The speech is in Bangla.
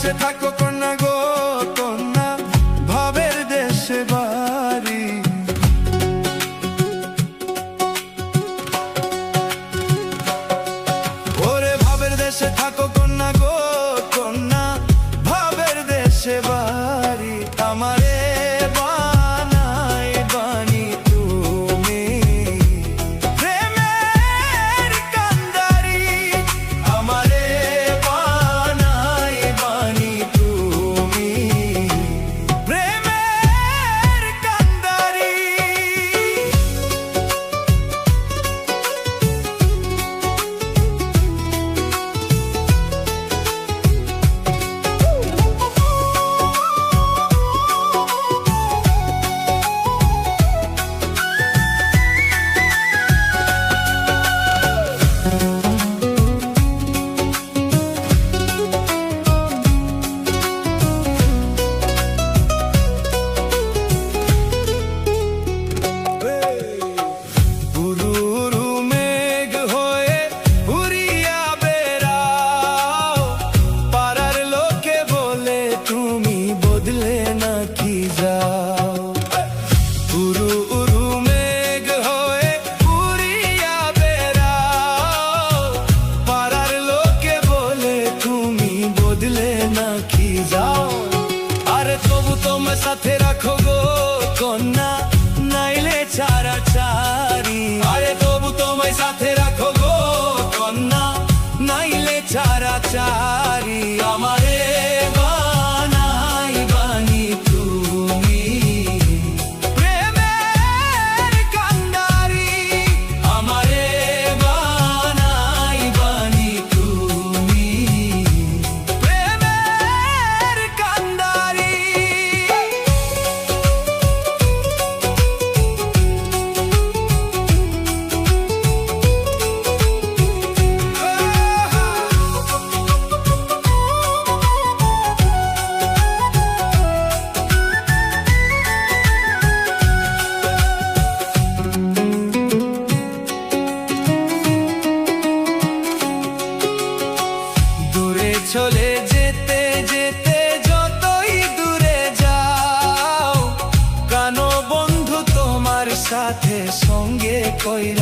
দেশে থাকো কন্যা গো কন্যা, ভাবের দেশে বাড়ি। ওরে ভাবের দেশে থাকো কন্যা গো কন্যা, ভাবের দেশে বাড়ি। আমারে বানাই বানি তুমি প্রেমের কান্দারি, আমারে বানাই বানি তুমি প্রেমের কান্দারি। সাথে রাখো গো কন্যা, নাইলে ছাড়া চারি। আরে তবু তোমায় সাথে রাখো গো কন্যা, নাইলে ছাড়া চারি। আমারে বানাই বানি তুমি প্রেমের কান্দারি, আমারে বানাই বানি তুমি প্রেমের কান্দারি। চলে যেতে যেতে যতই দূরে যাও, কানো বন্ধু তোমার সাথে সঙ্গে কইরা